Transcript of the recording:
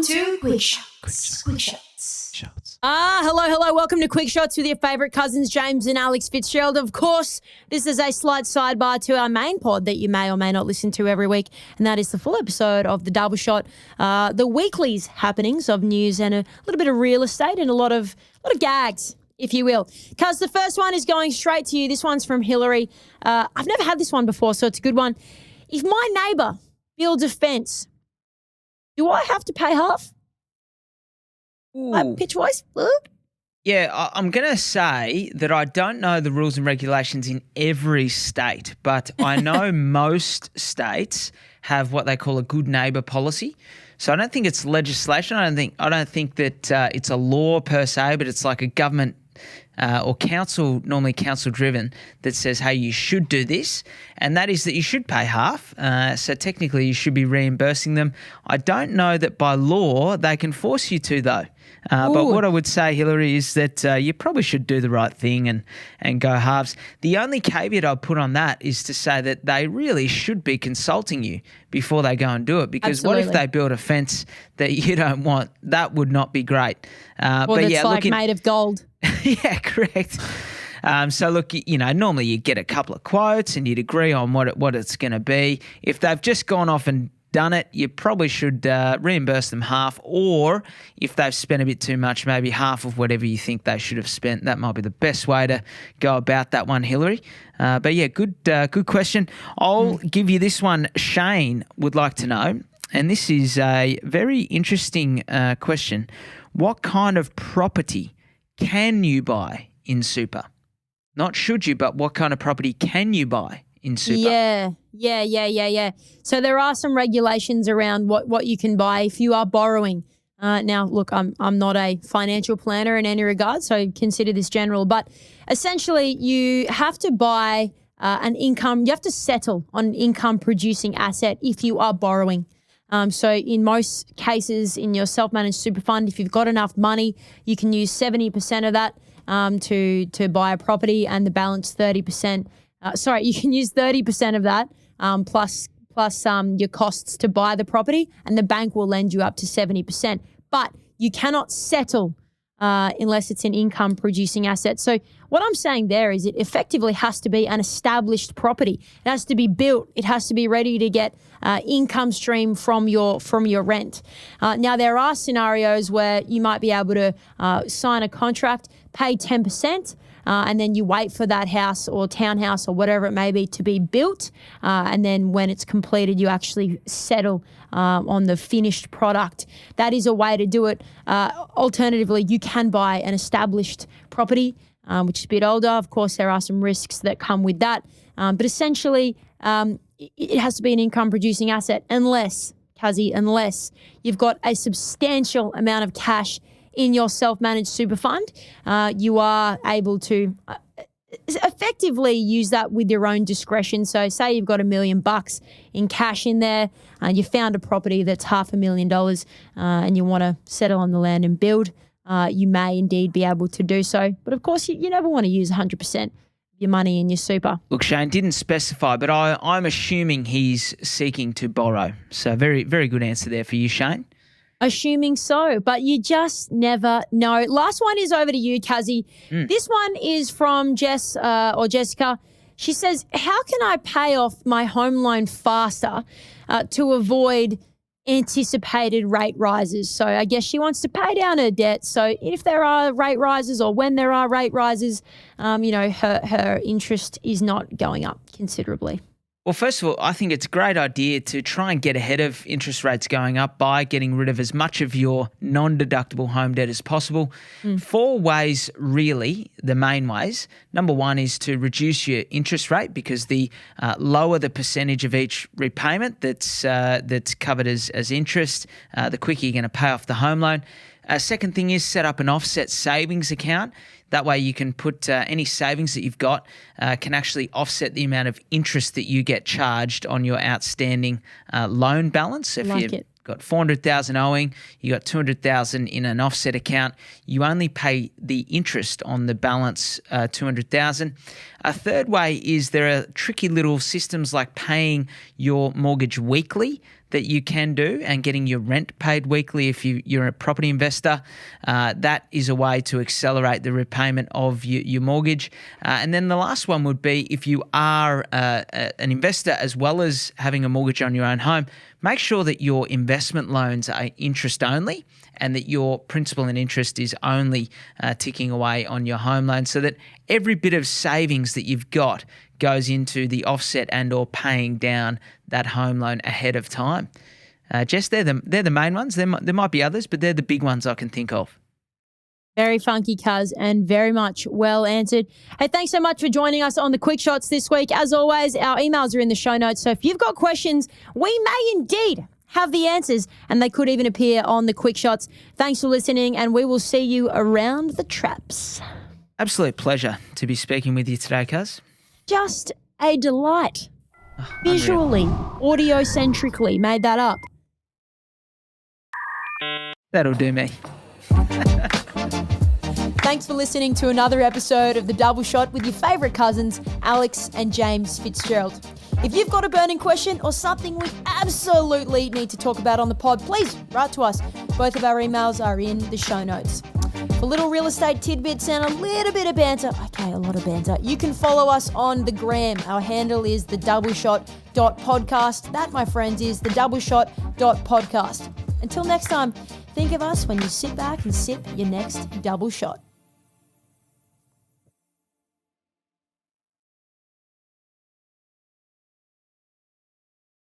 Welcome to Quickshots. Hello. Welcome to Quickshots with your favourite cousins, James and Alex Fitzgerald. Of course, this is a slight sidebar to our main pod that you may or may not listen to every week, and that is the full episode of the Double Shot, the weekly's happenings of news and a little bit of real estate and a lot of gags, if you will. Cuz the first one is going straight to you. This one's from Hillary. I've never had this one before, so it's a good one. If my neighbour builds a fence, do I have to pay half? Pitch voice? Yeah, I'm going to say that I don't know the rules and regulations in every state, but I know most states have what they call a good neighbour policy. So I don't think it's legislation. I don't think that it's a law per se, but it's like a government or council, normally council driven, that says, hey, you should do this, and that is that you should pay half. So technically you should be reimbursing them. I don't know that by law they can force you to, though. But what I would say, Hillary, is that you probably should do the right thing and go halves. The only caveat I'll put on that is to say that they really should be consulting you before they go and do it, because Absolutely. What if they build a fence that you don't want? That would not be great. Made of gold. Yeah, correct. So look, normally you get a couple of quotes and you'd agree on what it's going to be. If they've just gone off and done it, you probably should reimburse them half, or if they've spent a bit too much, maybe half of whatever you think they should have spent. That might be the best way to go about that one, Hillary. But yeah, good question. I'll give you this one. Shane would like to know, and this is a very interesting question. What kind of property can you buy in super? Not should you, but what kind of property can you buy in super? Yeah. So there are some regulations around what you can buy if you are borrowing. Now, look, I'm not a financial planner in any regard, so consider this general. But essentially, you have to buy you have to settle on an income-producing asset if you are borrowing. So in most cases in your self-managed super fund, if you've got enough money, you can use 70% of that to buy a property, and the balance 30%. You can use 30% of that plus your costs to buy the property, and the bank will lend you up to 70%. But you cannot settle unless it's an income-producing asset. So what I'm saying there is it effectively has to be an established property. It has to be built. It has to be ready to get income stream from your rent. Now, there are scenarios where you might be able to sign a contract, pay 10%, and then you wait for that house or townhouse or whatever it may be to be built. And then when it's completed, you actually settle on the finished product. That is a way to do it. Alternatively, you can buy an established property, which is a bit older. Of course, there are some risks that come with that. But essentially, it has to be an income-producing asset unless you've got a substantial amount of cash in your self-managed super fund. You are able to effectively use that with your own discretion. So say you've got $1 million in cash in there, you found a property that's $500,000 and you want to settle on the land and build, you may indeed be able to do so. But of course, you never want to use 100% of your money in your super. Look, Shane didn't specify, but I'm assuming he's seeking to borrow. So very, very good answer there for you, Shane. Assuming so, but you just never know. Last one is over to you, Kazi. This one is from Jess or Jessica. She says, how can I pay off my home loan faster to avoid anticipated rate rises? So I guess she wants to pay down her debt. So if there are rate rises or when there are rate rises, her interest is not going up considerably. Well, first of all, I think it's a great idea to try and get ahead of interest rates going up by getting rid of as much of your non-deductible home debt as possible. 4 ways, really, the main ways. Number 1 is to reduce your interest rate, because the lower the percentage of each repayment that's covered as interest, the quicker you're going to pay off the home loan. Second thing is set up an offset savings account. That way you can put any savings that you've got can actually offset the amount of interest that you get charged on your outstanding loan balance. If you've got 400,000 owing, you got 200,000 in an offset account, you only pay the interest on the balance 200,000. A third way is there are tricky little systems like paying your mortgage weekly that you can do, and getting your rent paid weekly if you're a property investor. That is a way to accelerate the repayment of your mortgage. And then the last one would be if you are an investor as well as having a mortgage on your own home, make sure that your investment loans are interest only and that your principal and interest is only ticking away on your home loan, so that every bit of savings that you've got goes into the offset and or paying down that home loan ahead of time. Jess, they're the main ones. There might be others, but they're the big ones I can think of. Very funky, Cuz, and very much well answered. Hey, thanks so much for joining us on the Quick Shots this week. As always, our emails are in the show notes, so if you've got questions, we may indeed have the answers, and they could even appear on the Quick Shots. Thanks for listening, and we will see you around the traps. Absolute pleasure to be speaking with you today, Cuz. Just a delight. Visually, audio-centrically, made that up. That'll do me. Thanks for listening to another episode of The Double Shot with your favourite cousins, Alex and James Fitzgerald. If you've got a burning question or something we absolutely need to talk about on the pod, please write to us. Both of our emails are in the show notes. For little real estate tidbits and a little bit of banter, okay, a lot of banter, you can follow us on the gram. Our handle is thedoubleshot.podcast. That, my friends, is thedoubleshot.podcast. Until next time, think of us when you sit back and sip your next double shot.